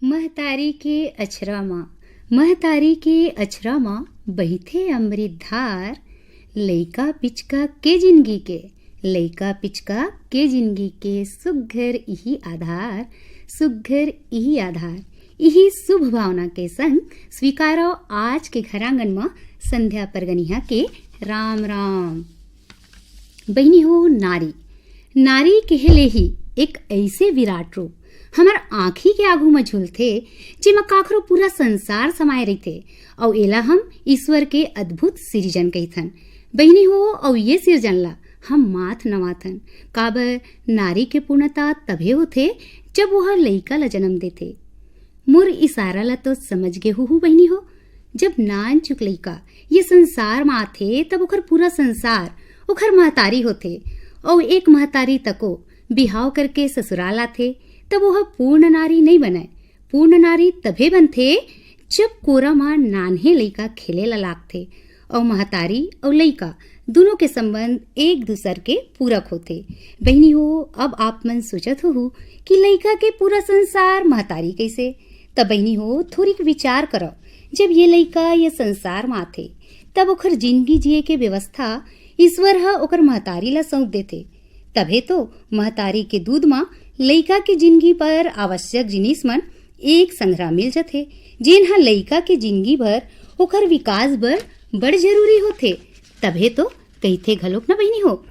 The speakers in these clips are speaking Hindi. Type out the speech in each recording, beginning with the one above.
महतारी के अछरा माँ, महतारी के अछरा माँ बहिथे अमृत धार। लइका पिचका के जिंदगी के, लइका पिचका के जिंदगी के सुघर इही आधार, सुघर इही आधार। इही शुभ भावना के संग स्वीकारो आज के घरांगन में संध्या परगनिया के राम राम। बहनी हो नारी, नारी कहले ही एक ऐसे विराट रूप हमार आँखी के आगू में झूलथे जेमा काखरो पूरा संसार समाये रहिथे और एला हम ईश्वर के अद्भुत सृजन कहिथन। बहनी हो और ये सृजन ला हम माथ नवाथन। काबर नारी के पूर्णता तभे होथे जब वह लइका ला जन्म देथे। मोर इशारा ला तो समझ गे हु बहनी हो। जब नान चुक लइका ये संसार में आथे तब ओखर पूरा संसार ओखर महतारी होथे और एक महतारी तको बिहाव करके ससुराल आथे तब वह पूर्ण नारी नहीं बने। पूर्ण नारी तभे बनथे जब कोरा माँ नान्हे लइका खेले ला लागथे और महतारी और लइका दोनों के संबंध एक दूसर के पूरक होते। बहनी हो अब आप मन सोचत हो कि लइका के पूरा संसार महतारी कैसे। तब बहनी हो थोड़ी विचार करो, जब ये लइका ये संसार में आथे तब ओखर जिंदगी जिए के व्यवस्था ईश्वर ह ओकर महतारी ला सौंप देथे। तभे तो महतारी के दूध माँ लइका के जिंदगी पर आवश्यक जिनिस मन एक संग्रह मिल जाथे, जेन हा लइका के जिंदगी भर ओखर विकास बर बड़ जरूरी होथे। तभे तो कहिथे घलोक न बहनी हो,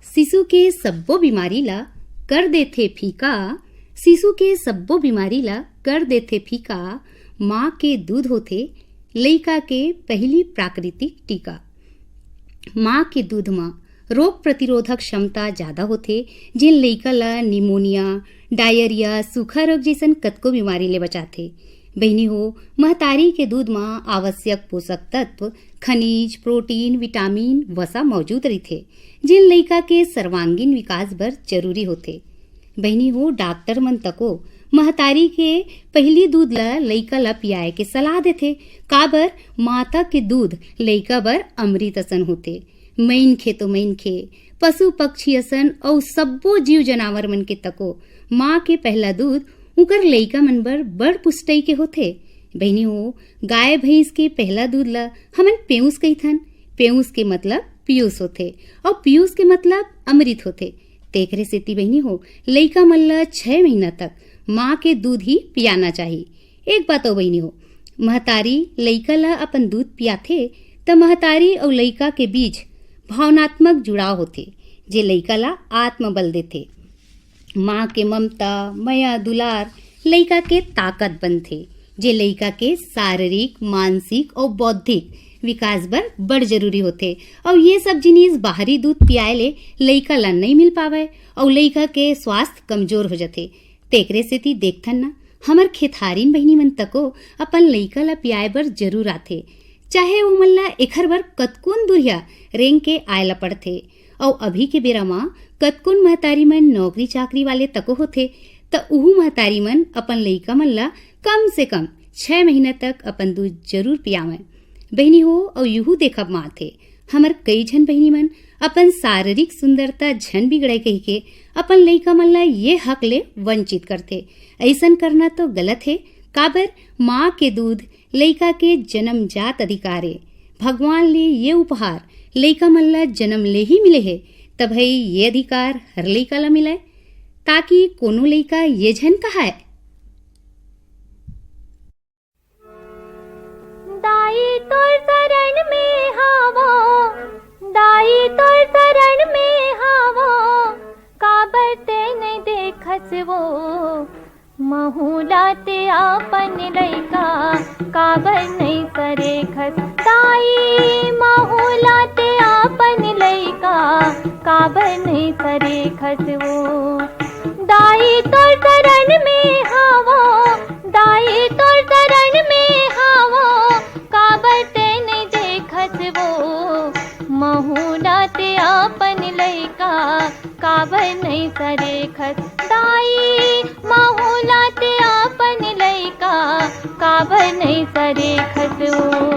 शिशु के सब्बो बीमारी ला कर देथे फीका, शिशु के सब्बो बीमारी ला कर देथे फीका। माँ के दूध होथे लइका के पहली प्राकृतिक टीका। माँ के दूध माँ रोग प्रतिरोधक क्षमता ज्यादा होथे, जेन लइका ला निमोनिया, डायरिया, सूखा रोग जैसन कतको बीमारी ले बचाथे। बहनी हो महतारी के दूध में आवश्यक पोषक तत्व, खनिज, प्रोटीन, विटामिन, वसा मौजूद रहिथे, जेन लइका के सर्वांगीण विकास बर जरूरी होथे। बहनी हो डॉक्टर मन तको महतारी के पहली दूध ला लइका ला पियाए के सलाह देथे। काबर माता के दूध लइका बर अमृत असन होथे। मैन खे तो मैन खे, पशु पक्षी असन और सब्बो जीव जनावर मन के तको माँ के पहला दूध उकर लइका मन बर बड़ पुष्टई के होथे। बहनी हो गाय भैंस के पहला दूध ला हमन पेयूस कहिथन। पेयूस के मतलब पीयूष होथे और पीयूष के मतलब अमृत होथे। तेकरे सेती बहनी हो लइका मन ला 6 महीना तक माँ के दूध ही पियाना चाहिए। एक बात हो बहनी हो, महतारी लइका ला अपन दूध पियाथे त महतारी और लइका के बीच भावनात्मक जुड़ाव होथे, जे लइका ला आत्मबल देथे। माँ के ममता, माया, दुलार लइका के ताकत बनथे, जे लइका के शारीरिक, मानसिक और बौद्धिक विकास बर बड़ जरूरी होथे। और ये सब जिनिस बाहरी दूध पियाए ले लइका ला नहीं मिल पावे और लइका के स्वास्थ्य कमजोर हो जाथे। तेकरे सेती देखथन ना हमर खेतहारिन बहनी मन तको अपन लइका ला पियाए बर जरूर आथे, चाहे वो मन ला एखर बर कतकुन दुरिया रेंग के आयला पड़थे। और अभी के बेरा माँ कतकुन महतारी मन नौकरी चाकरी वाले तको होथे त उहू महतारी मन अपन लइका मन ला कम से कम 6 महीना तक अपन दूध जरूर पियावे। बहनी हो और यूहू देखब माँ थे हमर कई झन बहनी मन अपन शारीरिक सुंदरता झन बिगड़े कही के अपन लइका मन ला ये हक ले वंचित करथे। ऐसन करना तो गलत है। काबर माँ के दूध लइका के जन्मजात अधिकार है। भगवान ले ये उपहार लइका मन ला जन्म ले ही मिले है, तब है ये अधिकार हर लइका ला मिले, ताकि कोनो लइका ये झन कहाए दाई तोर शरण में हावो, दाई तोर शरण में हावो, काबर ते नहीं देखस वो महुलाते आपन लइका, काबर नहीं करे खस। दाई महुलाते आपन लइका, काबर नहीं करे खस वो। दाई तोर शरण में हावो, दाई तोर शरण में हावो, काबर ते नहीं देखस वो महुलाते आपन लइका, काबर नहीं करे खस। दाई महुलाते आपन लइका, काबर नहीं करे खस वो।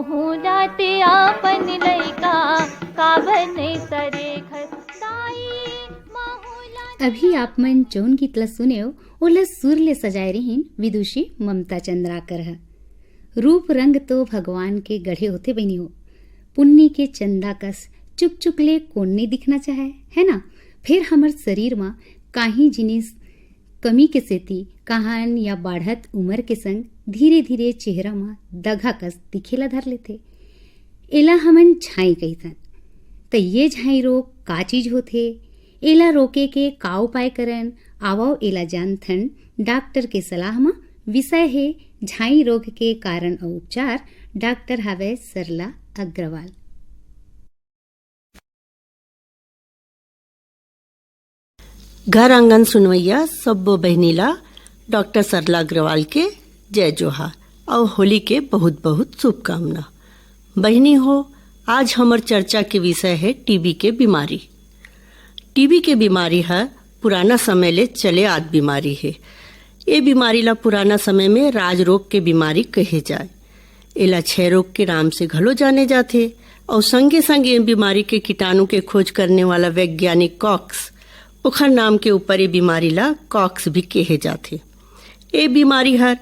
महू जाते आपन लैका काबर नहीं सरे खस्ताई महू अभी आप मन जौन गीत ला सुने ओला सुर ले सजाए रहीन विदुषी ममता चंद्राकर ह। रूप रंग तो भगवान के गढ़े होते बनी हो, पुन्नी के चंदा कस चुक चुक ले कौन नहीं दिखना चाहे, है ना। फिर हमर शरीर में काही जिनिस कमी के सेती कहान या बाढ़त उम्र के संग धीरे धीरे चेहरा में दगा कस दिखेला धर लेते। एला हमन झाई कहिथन। त ये झाई रोग का चीज होथे, एला रोके के का उपाय करन, आवो एला जानथन डॉक्टर के सलाह में। विषय है झाई रोग के कारण और उपचार। डॉक्टर हवे सरला अग्रवाल। घर आंगन सुनवैया सब बहनीला डॉक्टर सरला अग्रवाल के जय जोहार और होली के बहुत बहुत शुभकामना। बहनी हो, आज हमर चर्चा के विषय है टीबी के बीमारी। टीबी के बीमारी है पुराना समय ले चले आद बीमारी है। ये बीमारी ला पुराना समय में राज रोग के बीमारी कहे जाए। एला क्षय रोग के नाम से घलो जाने जाते और संगे संग ये बीमारी के कीटाणु के खोज करने वाला वैज्ञानिक कॉक्स ओखर नाम के ऊपर ये बीमारी ला कॉक्स भी कहे जाते। ये बीमारी हर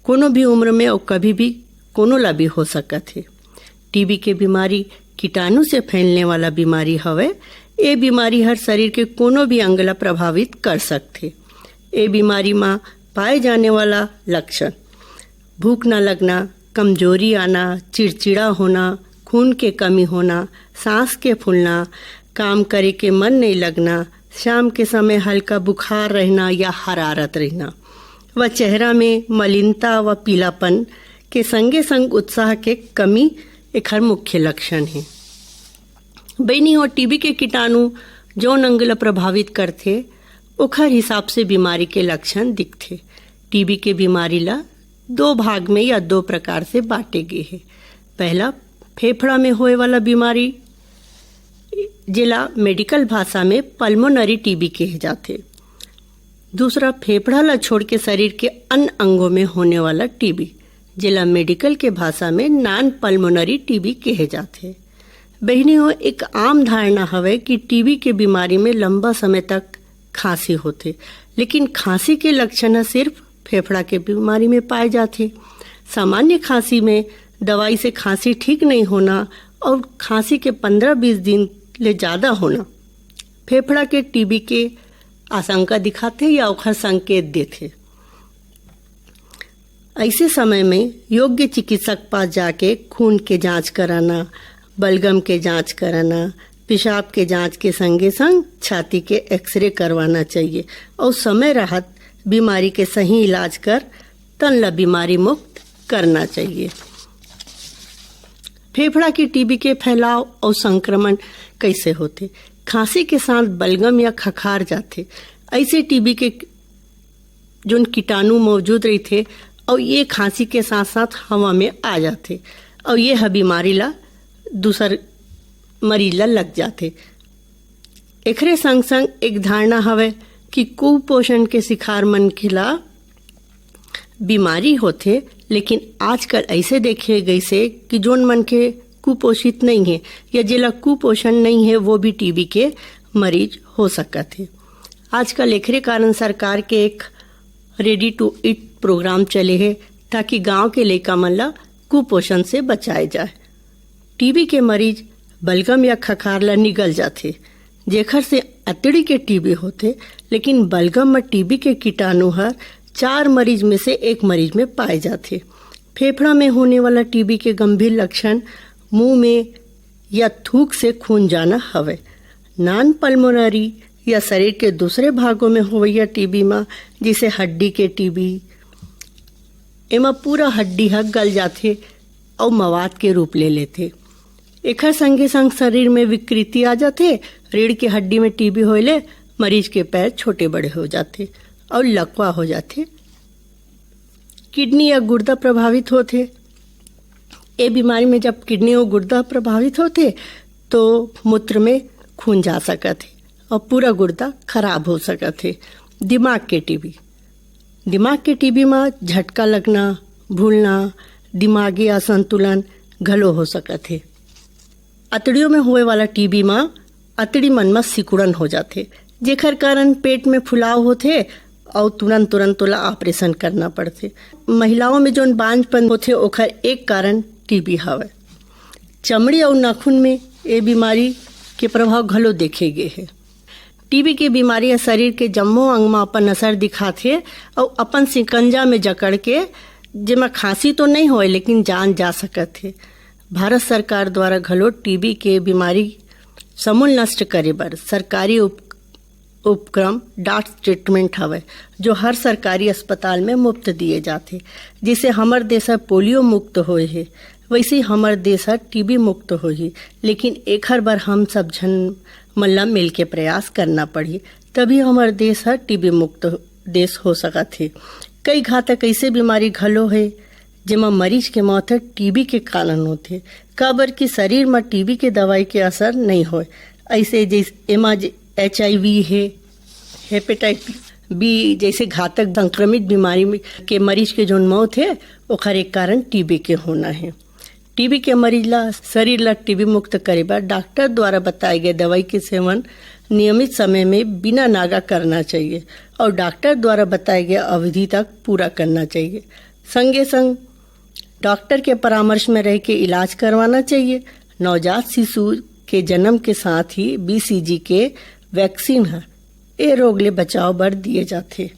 कोनो भी उम्र में और कभी भी कोनो ला भी हो सकत है। टीबी के बीमारी कीटाणु से फैलने वाला बीमारी हवे। ये बीमारी हर शरीर के कोनो भी अंग ला प्रभावित कर सकते। ये बीमारी में पाए जाने वाला लक्षण भूख न लगना, कमजोरी आना, चिड़चिड़ा होना, खून के कमी होना, सांस के फूलना, काम करे के मन नहीं लगना, शाम के समय हल्का बुखार रहना या हरारत रहना, व चेहरा में मलिनता व पीलापन के संगे संग उत्साह के कमी एक हर मुख्य लक्षण है। बहनी और टीबी के कीटाणु जौन अंग ला प्रभावित करते ओखर हिसाब से बीमारी के लक्षण दिखते। टीबी के बीमारी ला दो भाग में या दो प्रकार से बांटे गए हैं। पहला फेफड़ा में होए वाला बीमारी जिला मेडिकल भाषा में पल्मोनरी टीबी कहे जाते। दूसरा फेफड़ा ला छोड़ के शरीर के अन्य अंगों में होने वाला टीबी जिला मेडिकल के भाषा में नॉन पल्मोनरी टीबी कहे जाते। बहनियों, एक आम धारणा हवे कि टीबी के बीमारी में लंबा समय तक खांसी होते, लेकिन खांसी के लक्षण सिर्फ फेफड़ा के बीमारी में पाए जाते। सामान्य खांसी में दवाई से खांसी ठीक नहीं होना और खांसी के 15-20 दिन ले ज्यादा होना फेफड़ा के टीबी के आशंका दिखाते या ओखर संकेत देते। ऐसे समय में योग्य चिकित्सक पास जाके खून के जांच कराना, बलगम के जांच कराना, पेशाब के जांच के संगे संग छाती के एक्सरे करवाना चाहिए और समय रहत बीमारी के सही इलाज कर तन ला बीमारी मुक्त करना चाहिए। फेफड़ा की टीबी के फैलाव और संक्रमण कैसे होते? खांसी के साथ बलगम या खखार जाते। ऐसे टीबी के जो कीटाणु मौजूद रहते और ये खांसी के साथ साथ हवा में आ जाते और ये बीमारी ला दूसर मरीज ला लग जाते। एकरे संग संग एक धारणा हवे कि कुपोषण के शिकार मन खिला बीमारी होते, लेकिन आजकल ऐसे देखे गई से कि जोन मन के कुपोषित नहीं है या जिला कुपोषण नहीं है वो भी टीबी के मरीज हो सकत है। आजकल एकरे कारण सरकार के एक रेडी टू ईट प्रोग्राम चले है ताकि गांव के लइका मन ला कुपोषण से बचाए जाए। टीबी के मरीज बलगम या खखार ला निगल जाते, जेखर से अतड़ी के टीबी होते, लेकिन बलगम में टीबी के कीटाणु हर 4 मरीज में से 1 मरीज में पाए जाते। फेफड़ा में होने वाला टीबी के गंभीर लक्षण मुंह में या थूक से खून जाना हवे। नॉन पल्मोनरी या शरीर के दूसरे भागों में होवैया टीबी में जिसे हड्डी के टीबी एमा पूरा हड्डी हक गल जाते और मवाद के रूप ले लेते। एकर संगे संग शरीर में विकृति आ जाते। रीढ़ की हड्डी में टीबी होले मरीज के पैर छोटे बड़े हो जाते और लकवा हो जाते। किडनी या गुर्दा प्रभावित होते। ये बीमारी में जब किडनी और गुर्दा प्रभावित होते तो मूत्र में खून जा सकत है और पूरा गुर्दा खराब हो सकत है। दिमाग के टीबी में झटका लगना, भूलना, दिमागी असंतुलन, घलो हो सकत है। अतड़ियों में होए वाला टीबी में अतड़ी मन में सिकुड़न हो जाते, जेकर कारण पेट में फुलाव होते और तुरंत ओला ऑपरेशन करना पड़ते। महिलाओं में जोन बांझपन होते ओकर एक कारण टीबी हवे। चमड़ी और नाखून में ये बीमारी के प्रभाव घलो देखे गए है। टीबी की बीमारी शरीर के जम्मो अंग में अपन असर दिखाते और अपन सिकंजा में जकड़ के, जेमा खांसी तो नहीं होए लेकिन जान जा सकत है। भारत सरकार द्वारा घलो टीबी के बीमारी समूल नष्ट करे बर सरकारी उपक्रम डॉट्स ट्रीटमेंट हवे, जो हर सरकारी अस्पताल में मुफ्त दिए जाते। जिसे हमर देश पोलियो मुक्त होए है, वैसे हमर देश टीबी मुक्त होही। लेकिन एक हर बार हम सब जन मल्ला मिल के प्रयास करना पड़ी, तभी हमर देश टीबी मुक्त देश हो सकत है। कई घातक ऐसे बीमारी घलो है जेमा मरीज के मौत टीबी के कारण होते, काबर की शरीर में टीबी के दवाई के असर नहीं होए। ऐसे जैसे एमा HIV है, हेपेटाइटिस बी जैसे घातक संक्रमित बीमारी में के मरीज के जोन मौत है ओकर एक कारण टीबी के होना है। टीबी के मरीज ला शरीर ला टीबी मुक्त करे बर डॉक्टर द्वारा बताए गए दवाई के सेवन नियमित समय में बिना नागा करना चाहिए और डॉक्टर द्वारा बताए गए अवधि तक पूरा करना चाहिए। संगे संग डॉक्टर के परामर्श में रह के इलाज करवाना चाहिए। नवजात शिशु के जन्म के साथ ही BCG के वैक्सीन है, ये रोग ले बचाव बर दिए जाते।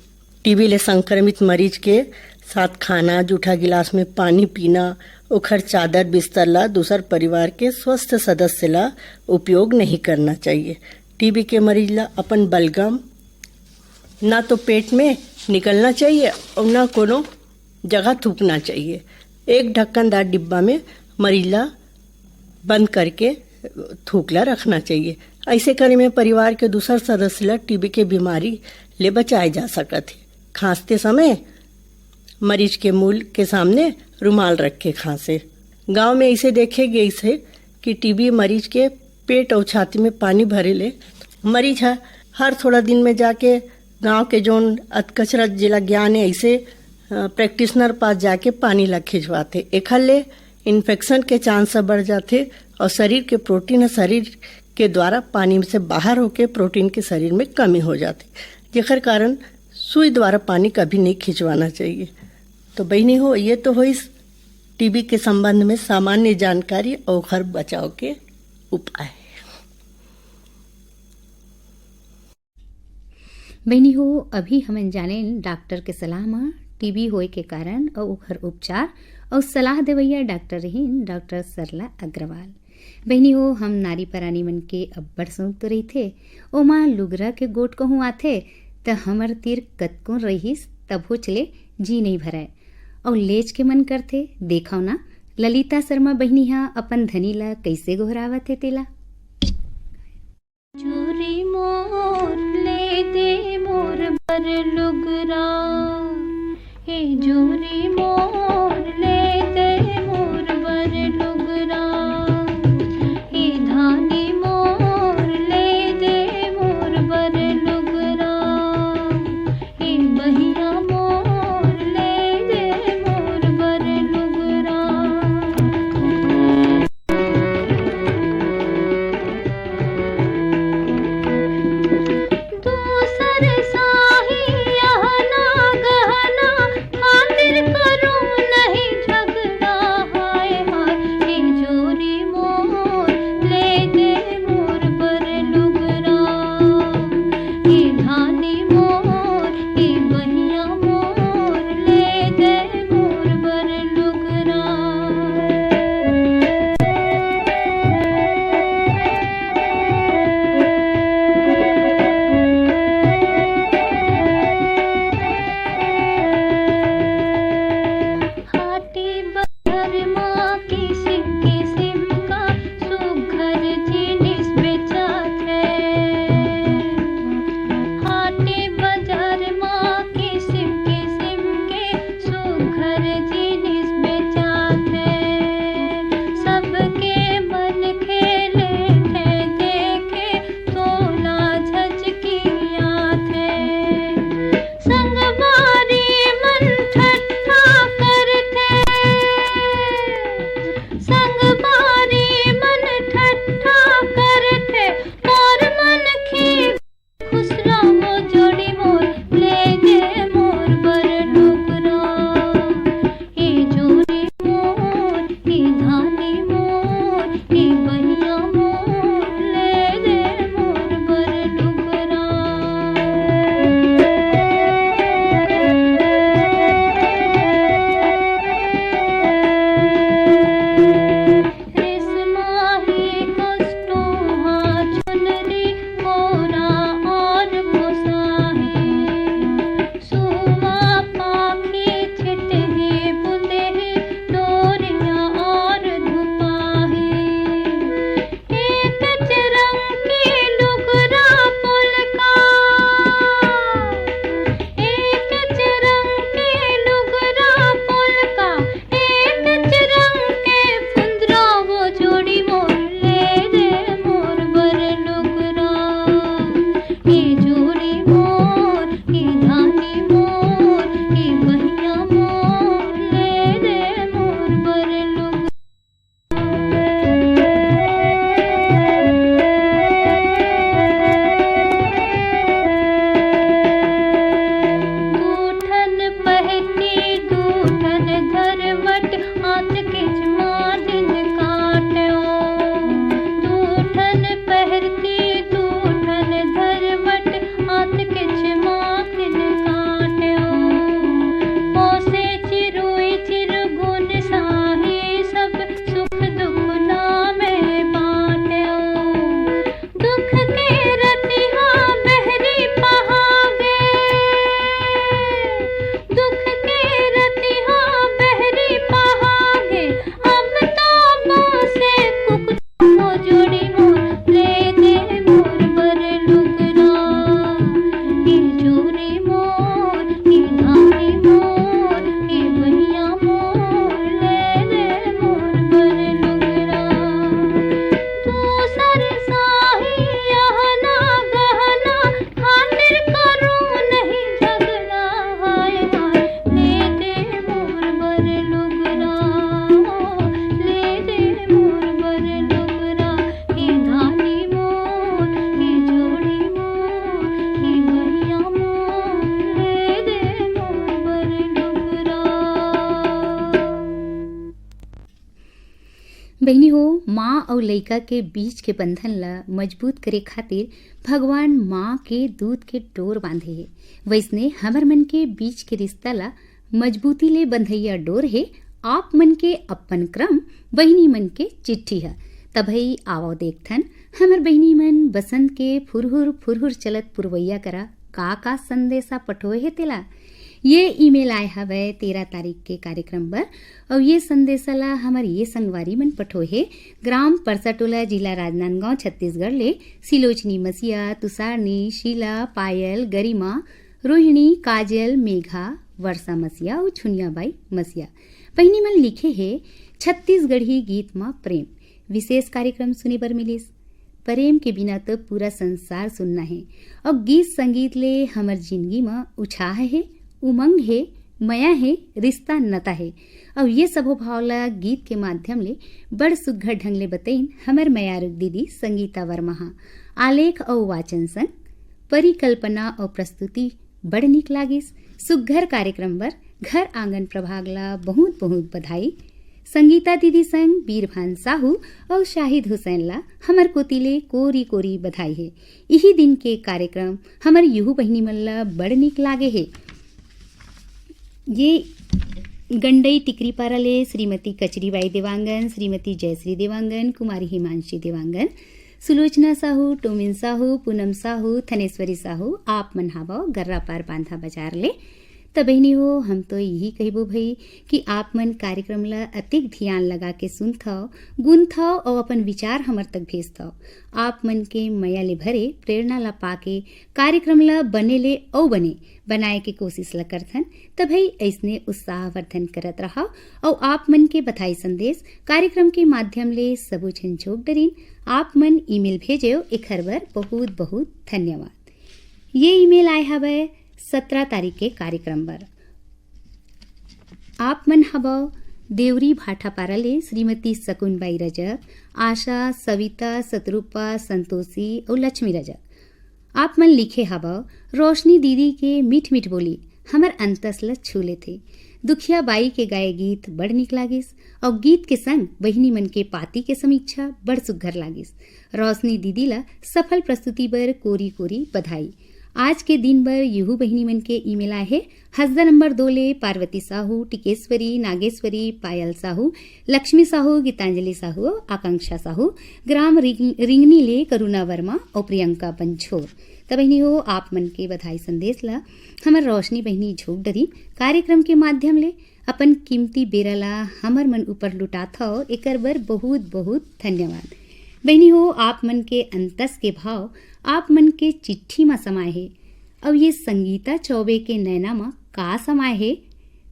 टीबी ले संक्रमित मरीज के साथ खाना, जूठा गिलास में पानी पीना, ओखर चादर बिस्तर ला दूसर परिवार के स्वस्थ सदस्य ला उपयोग नहीं करना चाहिए। टीबी के मरीज ला अपन बलगम ना तो पेट में निकलना चाहिए और ना कोनो जगह थूकना चाहिए। एक ढक्कनदार डिब्बा में मरीज ला बंद करके थूकला रखना चाहिए। ऐसे करे में परिवार के दूसर सदस्य ला टीबी के बीमारी ले बचाए जा सकत है। खांसते समय मरीज के मुंह के सामने रुमाल रख के खांसे। गांव में ऐसे देखे गए से कि टीबी मरीज के पेट और छाती में पानी भरे ले मरीज है हर थोड़ा दिन में जाके गांव के जोन अतकचरा जिला ज्ञान है ऐसे प्रैक्टिशनर पास जाके पानी ला खिंचवाते। एखर ले इन्फेक्शन के चांस बढ़ जाते और शरीर के प्रोटीन शरीर के द्वारा पानी से बाहर होके प्रोटीन के शरीर में कमी हो जाती, जेकर कारण सुई द्वारा पानी कभी नहीं खिंचवाना चाहिए। तो बहनी हो, ये तो हो इस टीबी के संबंध में सामान्य जानकारी और घर बचाव के उपाय। बहनी हो, अभी हम जाने डॉक्टर के सलाह में टीबी होए के कारण और ओकर उपचार और सलाह देवैया डॉक्टर रहीन डॉक्टर सरला अग्रवाल। बहनी हो, हम नारी परानी मन के अब्बड़ शौक तो रहीथे, ओमा लुगरा के गोट कहूँ आथे त हमर तीर कतको रहीस तभो चले जी नहीं भराए और लेच के मन करथे। देखाओ ना ललिता शर्मा बहनी हा अपन धनी ला कैसे गोहरावत है तेला। चोरी मोर ले दे मोर बर लुगरा, हे जोरी मोर ले दे मोर बर लुगरा, हे धानी मोर ले दे मोर बर लुगरा, हे बहिया मोर ले दे मोर बर लुगरा। दूसर साही यहना गहना खातिर करूं नहीं झगड़ा, बहनी हो, माँ और लइका के बीच के बंधन ला मजबूत करे खातिर भगवान माँ के दूध के डोर बांधे है। वैसने हमर मन के बीच के रिश्ता ला मजबूती ले बंधैया डोर है आप मन के अपन क्रम बहिनी मन के चिट्ठी है। तभई आवो देखथन हमर बहिनी मन बसंत के फुरहुर फुरहुर चलत पुरवैया करा का संदेशा पठोए है तेला। ये ईमेल आए हवे 13 तारीख के कार्यक्रम पर और ये संदेशा ला हमार ये संगवारी मन पठोए है ग्राम परसाटोला जिला राजनांदगांव छत्तीसगढ़ ले सिलोचनी मसिया, तुषारनी, शीला, पायल, गरिमा, रोहिणी, काजल, मेघा, वर्षा मसिया और छुनियाबाई मसिया। बहिनी मन लिखे है छत्तीसगढ़ी गीत माँ प्रेम विशेष कार्यक्रम सुने बर मिलिस। प्रेम के बिना तो पूरा संसार सुनना है और गीत संगीत ले हमर जिंदगी में उत्साह है, उमंग है, मया है, रिश्ता नता है। और ये सबो भावला गीत के माध्यम ले बड़ सुघ्घर ढंग ले बतईन हमर मयारुक दीदी संगीता वर्मा। आलेख और वाचन संग परिकल्पना और प्रस्तुति बड़ निक लागिस। सुघ्घर कार्यक्रम बर घर आंगन प्रभाग ला बहुत बहुत बधाई। संगीता दीदी संग बीरभान साहू और शाहिद हुसैन ला हमर कोतिले कोरी कोरी बधाई है। यही दिन के कार्यक्रम हमर युहू बहिनी मन ला बड़ निक लागे है। ये गंडई टिकरी पारा ले श्रीमती कचरीबाई देवांगन, श्रीमती जयश्री देवांगन, कुमारी हिमांशी देवांगन, सुलोचना साहू, टोमिन साहू, पूनम साहू, थनेश्वरी साहू आप मन हावा गर्रा पार बांधा बाजार ले। त बहनी हो, हम तो यही कहबो भई कि आप मन कार्यक्रम ला अतिक ध्यान लगा के सुनथाओ, गुनथाओ और अपन विचार हमर तक भेजथाओ। आप मन के मया ले भरे प्रेरणा ला पाके कार्यक्रम ला बने ले औ बनाए के कोशिश ला करथन। त भई ऐसने उत्साहवर्धन करत रहा और आप मन के बधाई संदेश कार्यक्रम के माध्यम ले सबो झन झोक डरीन आप मन ईमेल भेजो। एखर बर बहुत बहुत धन्यवाद। ये ईमेल आए हवे 17 तारीख के कार्यक्रम पर। आप मन हवा देवरी भाटापारा ले श्रीमती सकुनबाई रजक, आशा, सविता, सतरूपा, संतोषी और लक्ष्मी रजक। आप मन लिखे हवा रोशनी दीदी के मीठ मीठ बोली हमर अंतस ल छूले थे। दुखिया बाई के गाए गीत बड़ निक लागिस और गीत के संग बहिनी मन के पाती के समीक्षा बड़ सुघ्घर लागिस। रोशनी दीदी ला सफल प्रस्तुति बर कोरी कोरी बधाई। आज के दिन भर युहू बहिनी मन के ईमेल आए है। हसदा नंबर 2 ले पार्वती साहू, टिकेश्वरी, नागेश्वरी, पायल साहू, लक्ष्मी साहू, गीतांजलि साहू, आकांक्षा साहू, ग्राम रिंगनी ले करुणा वर्मा और प्रियंका पंछोर। त बहनी हो, आप मन के बधाई संदेश ला हमर रोशनी बहनी झोक डरी कार्यक्रम के माध्यम ले अपन कीमती बेरा ला हमर मन ऊपर लुटात हो। एकर बर बहुत बहुत धन्यवाद। बहनी हो, आप मन के अंतस के भाव आप मन के चिट्ठी में समाये है। अब ये संगीता चौबे के नैना में का समाये है,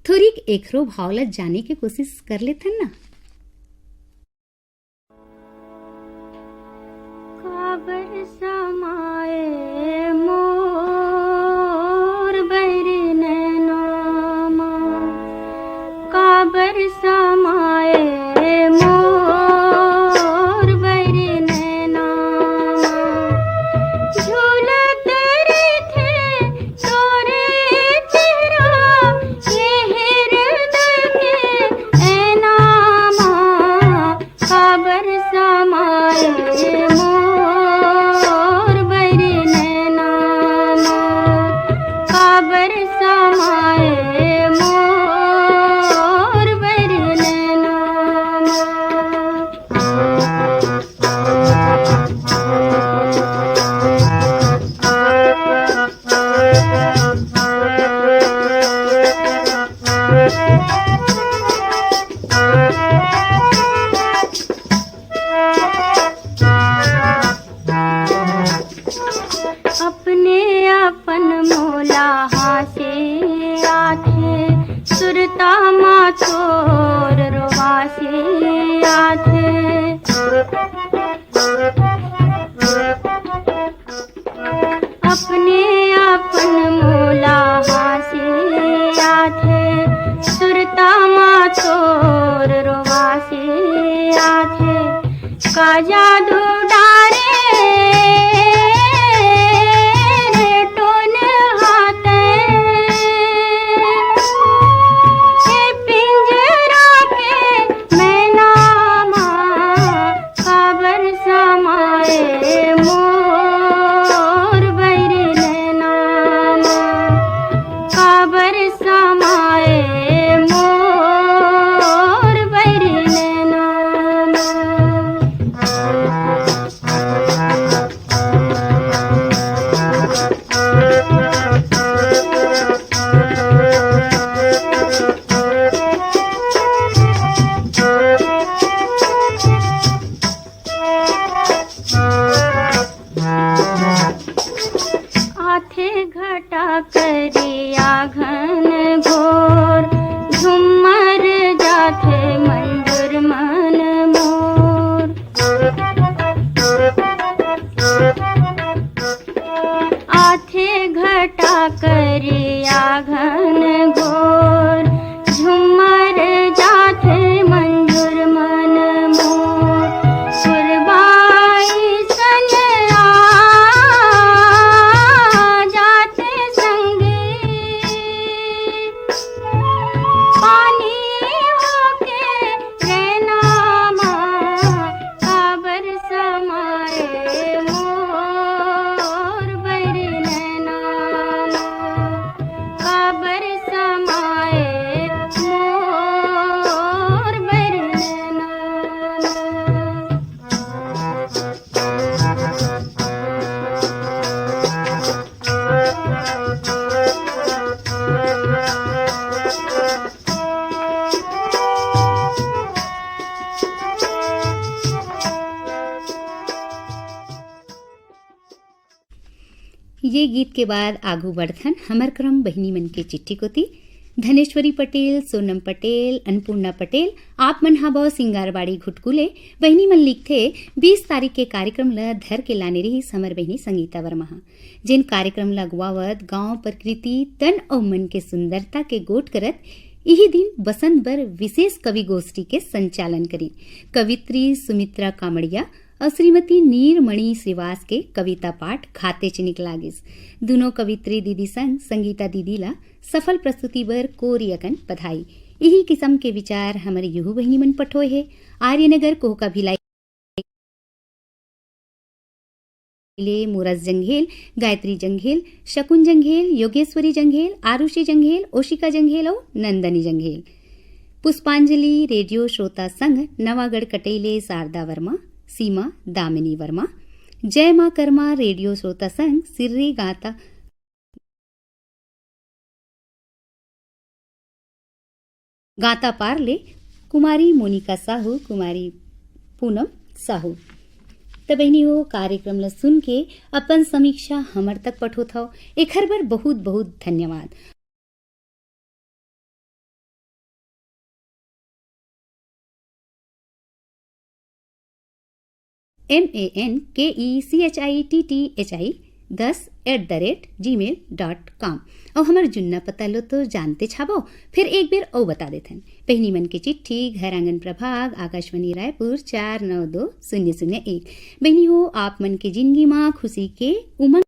थोड़ीक एकरो भाव ला जाने के कोशिश कर लेथन ना। काबर समाये मोर बैरी नैना मां, काबर समाये मोर बैरी नैना मां, झूलत थे तोरे चेहरा ये हृदय के ऐना मां, काबर समाये मोर बैरी नैना मां, काबर समाये मोर बैरी नैना अपने अपन मोला हासे आथे, सुरता मा तोर रोवासे आथे, अपने अपन मोला हासे आथे, सुरता मा तोर रोवासे आथे, का जादू डारे पिंजरा के मैना मां, समाए मोर बैरी नैनामा काबर समाए मोर बैरी नैनामा आथे घटा करिया घन घोर झुमर जाथे मंजूर मन मोर आथे घटा करिया घन घोर झुमर जाथे मंजूर मन मोर सुरबाई सनया जाते संगीत पानी होके नैनामा काबर समाए मोर बैरी नैनामा काबर समाए मोर बैरी नैनामा ये गीत के बाद आगू बढ़थन हमर क्रम बहिनी मन के चिट्ठी कोती धनेश्वरी पटेल, सोनम पटेल, अन्नपूर्णा पटेल आप मन हाबो सिंगारबाड़ी घुटकुले बहिनी मन लिखथे 20 तारीख के कार्यक्रम ल धर के लाने रही समर बहिनी संगीता वर्मा हा। जिन कार्यक्रम ल अगुवावत गांव प्रकृति तन और मन के सुंदरता के गोट करत यही दिन बसंत बर विशेष कवि गोष्ठी के संचालन करी कवित्री सुमित्रा कामड़िया और श्रीमती नीरमणि श्रीवास के कविता पाठ खाते चिनिक लागिस। दोनों कवित्री दीदी संग संगीता दीदी ला सफल प्रस्तुति बर कोरियकन बधाई। यही किस्म के विचार हमारे युहू बहिनी मन पठोए है आर्यनगर कोहका भिलाई मुरस जंघेल, गायत्री जंघेल, शकुन जंघेल, योगेश्वरी जंघेल, आरुषि जंघेल, ओशिका जंघेल और नंदनी जंघेल। पुष्पांजलि रेडियो श्रोता संघ नवागढ़ कटेले शारदा वर्मा, सीमा दामिनी वर्मा, जय मां कर्मा रेडियो श्रोता संघ सिर्री गाता पारले कुमारी मोनिका साहू, कुमारी पूनम साहू। त बहनी हो कार्यक्रम ल सुन के अपन समीक्षा हमर तक पठोत हव एखर बर बहुत बहुत धन्यवाद। MANKECHITTHI10@gmail.com और हमार जुन्ना पता लो तो जानते छाबो फिर एक बेर और बता देथन। पहली मन की चिट्ठी घर आंगन प्रभाग आकाशवाणी रायपुर 492001। बहनी हो आप मन के जिंदगी माँ खुशी के उमंग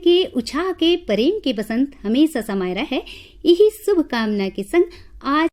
के उछाह के प्रेम के बसंत हमेशा समाये रहे यही शुभ कामना के संग आज